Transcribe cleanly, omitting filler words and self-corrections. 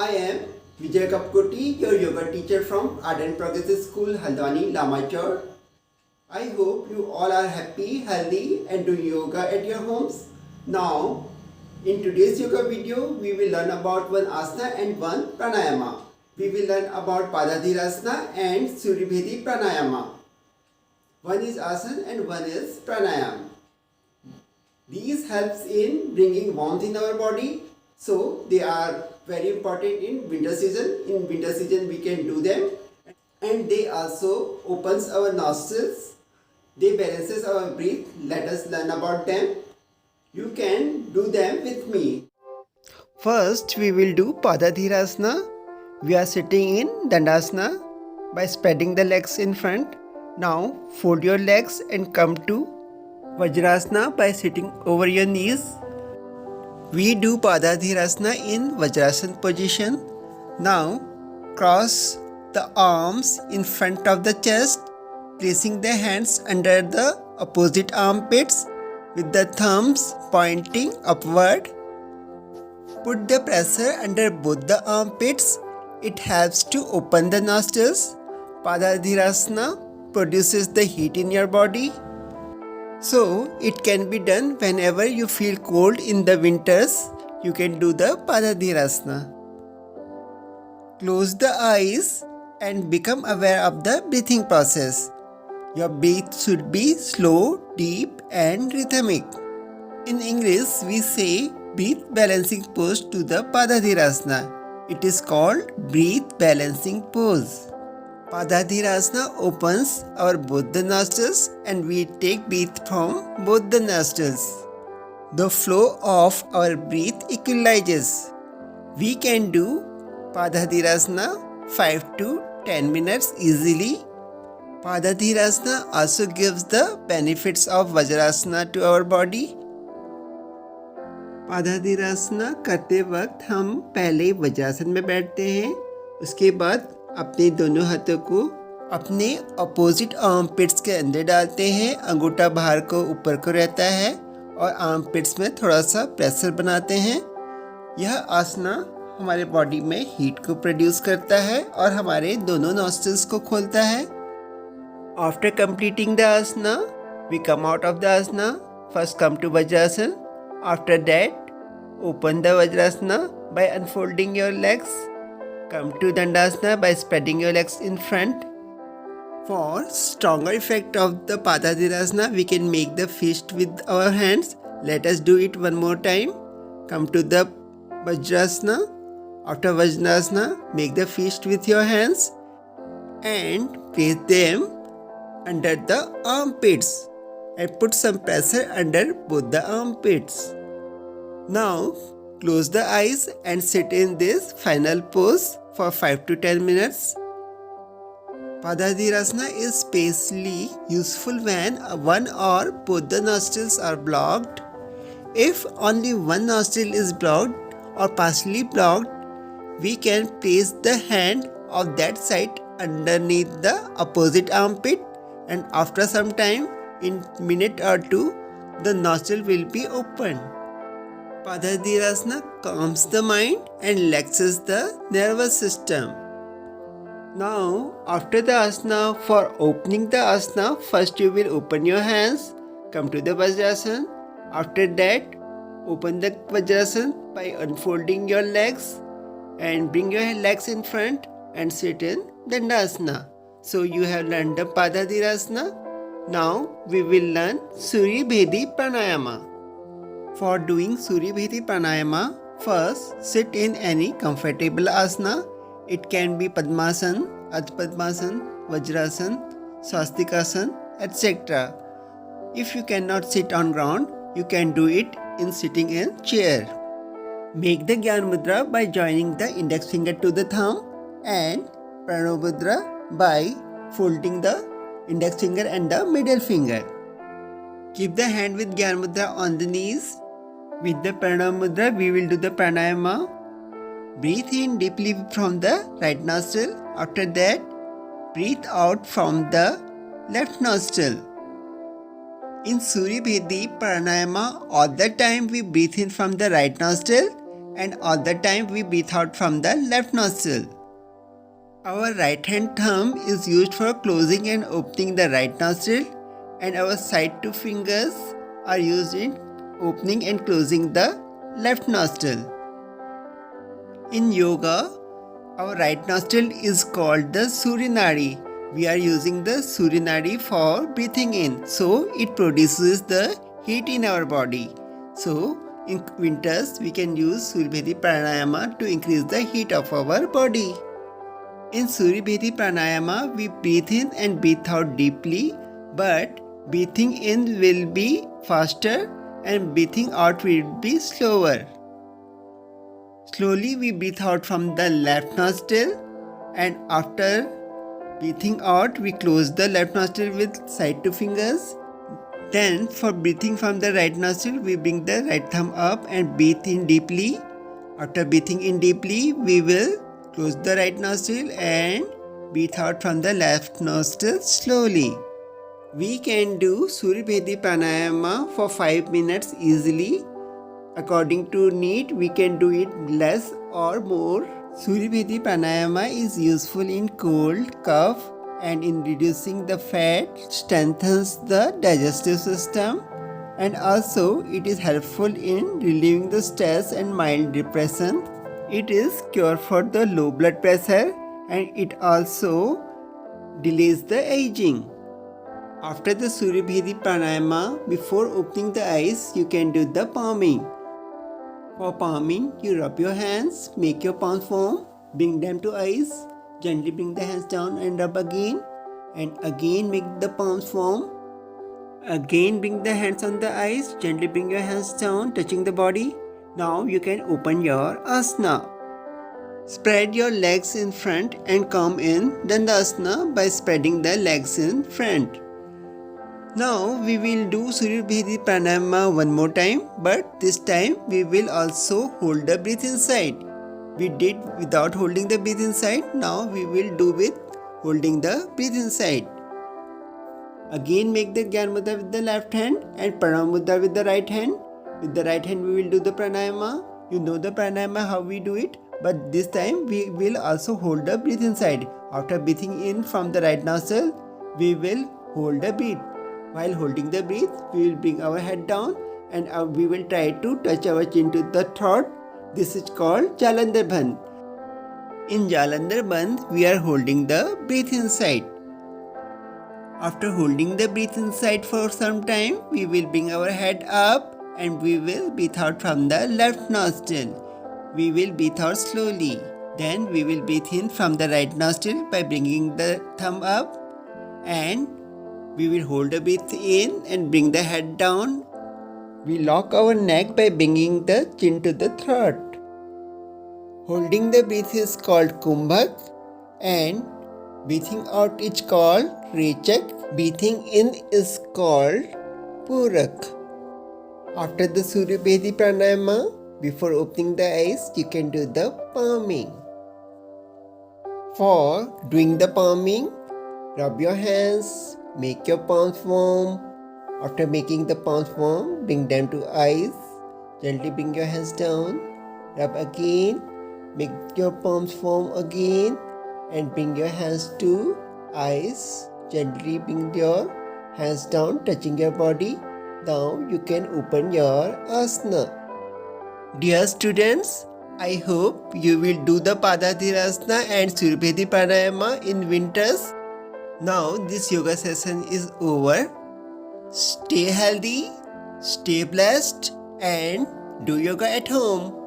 I am Vijay Kapkoti, your yoga teacher from Ardent Progressive School, Haldwani, Lamachor. I hope you all are happy, healthy and doing yoga at your homes. Now, in today's yoga video, we will learn about one asana and one pranayama. We will learn about Padadhirasana and Suryabhedi pranayama. One is asana and one is pranayama. These helps in bringing warmth in our body. So they are very important in winter season. In winter season we can do them, and they also opens our nostrils. They balances our breath. Let us learn about them. You can do them with me. First we will do Padadhirasana. We are sitting in Dandasana by spreading the legs in front. Now fold your legs and come to Vajrasana by sitting over your knees. We do Padadhirasana in Vajrasana position. Now cross the arms in front of the chest, placing the hands under the opposite armpits with the thumbs pointing upward. Put the pressure under both the armpits. It helps to open the nostrils. Padadhirasana produces the heat in your body. So, it can be done whenever you feel cold in the winters. You can do the Padadhirasana. Close the eyes and become aware of the breathing process. Your breath should be slow, deep and rhythmic. In English, we say breath balancing pose to the Padadhirasana. It is called breath balancing pose. Padadhirasana opens our both the nostrils and we take breath from both the nostrils. The flow of our breath equalizes. We can do Padadhirasana 5 to 10 minutes easily. Padadhirasana also gives the benefits of Vajrasana to our body. पादाधीरासना करते वक्त हम पहले वज्रासन में बैठते हैं. उसके बाद अपने दोनों हाथों को अपने अपोजिट आर्म पिट्स के अंदर डालते हैं. अंगूठा बाहर को ऊपर को रहता है और आर्म पिट्स में थोड़ा सा प्रेशर बनाते हैं. यह आसना हमारे बॉडी में हीट को प्रोड्यूस करता है और हमारे दोनों नॉस्ट्रिल्स को खोलता है. After completing the asana we come out of the asana. First come to Vajrasana. After that open the Vajrasana by unfolding your legs. Come to Dandasana by spreading your legs in front. For stronger effect of the Padadhirasana, we can make the fist with our hands. Let us do it one more time. Come to the Vajrasana. After Vajrasana, make the fist with your hands and place them under the armpits and put some pressure under both the armpits. Now, close the eyes and sit in this final pose for 5 to 10 minutes. Padadhirasana is especially useful when one or both the nostrils are blocked. If only one nostril is blocked or partially blocked, we can place the hand of that side underneath the opposite armpit, and after some time, in minute or two, the nostril will be opened. Padadhirasana calms the mind and relaxes the nervous system. Now, after the asana, for opening the asana, first you will open your hands, come to the Vajrasana. After that, open the Vajrasana by unfolding your legs and bring your legs in front and sit in Dandasana. So you have learned the Padadhirasana. Now we will learn Suryabhedi pranayama. For doing Suryabhedi pranayama, first sit in any comfortable asana. It can be Padmasana, Ardha Padmasana, Vajrasana, Swastikasana, etc. If you cannot sit on ground, you can do it in sitting in chair. Make the Gyan Mudra by joining the index finger to the thumb and Pranav Mudra by folding the index finger and the middle finger. Keep the hand with Gyan Mudra on the knees. With the Pranav Mudra, we will do the pranayama. Breathe in deeply from the right nostril. After that, breathe out from the left nostril. In Suryabhedi pranayama, all the time we breathe in from the right nostril and all the time we breathe out from the left nostril. Our right hand thumb is used for closing and opening the right nostril, and our side two fingers are used in opening and closing the left nostril. In yoga, our right nostril is called the Surinadi. We are using the Surinadi for breathing in, so it produces the heat in our body. So in winters, we can use Surya Bhedi Pranayama to increase the heat of our body. In Surya Bhedi Pranayama, we breathe in and breathe out deeply, but breathing in will be faster and breathing out will be slower. Slowly we breathe out from the left nostril, and after breathing out we close the left nostril with side two fingers. Then for breathing from the right nostril we bring the right thumb up and breathe in deeply. After breathing in deeply we will close the right nostril and breathe out from the left nostril slowly. We can do Surya Bhedi Pranayama for 5 minutes easily. According to need, we can do it less or more. Surya Bhedi Pranayama is useful in cold, cough, and in reducing the fat, strengthens the digestive system, and also it is helpful in relieving the stress and mild depression. It is cure for the low blood pressure, and it also delays the aging. After the Surya Bhedi Pranayama, before opening the eyes, you can do the palming. For palming, you rub your hands, make your palms warm, bring them to eyes, gently bring the hands down and rub again, and again make the palms warm. Again bring the hands on the eyes, gently bring your hands down, touching the body. Now you can open your asana. Spread your legs in front and come in Dandasana by spreading the legs in front. Now we will do Surya Bhedi Pranayama one more time, but this time we will also hold the breath inside. We did without holding the breath inside, now we will do with holding the breath inside. Again make the Gyan Mudra with the left hand and Pranam Mudra with the right hand. With the right hand we will do the Pranayama. You know the Pranayama how we do it, but this time we will also hold the breath inside. After breathing in from the right nostril, we will hold the breath. While holding the breath, we will bring our head down and we will try to touch our chin to the throat. This is called Jalandhar Bandh. In Jalandhar Bandh, we are holding the breath inside. After holding the breath inside for some time, we will bring our head up and we will breathe out from the left nostril. We will breathe out slowly. Then we will breathe in from the right nostril by bringing the thumb up, and we will hold the breath in and bring the head down. We lock our neck by bringing the chin to the throat. Holding the breath is called Kumbhak and breathing out is called Rechak. Breathing in is called Purak. After the Surya Bhedi Pranayama, before opening the eyes, you can do the palming. For doing the palming, rub your hands, make your palms warm. After making the palms warm, bring them to eyes. Gently bring your hands down. Rub again. Make your palms warm again. And bring your hands to eyes. Gently bring your hands down, touching your body. Now you can open your asana. Dear students, I hope you will do the Padadhirasana and Surya Bhedi Pranayama in winters. Now this yoga session is over. Stay healthy, stay blessed, and do yoga at home.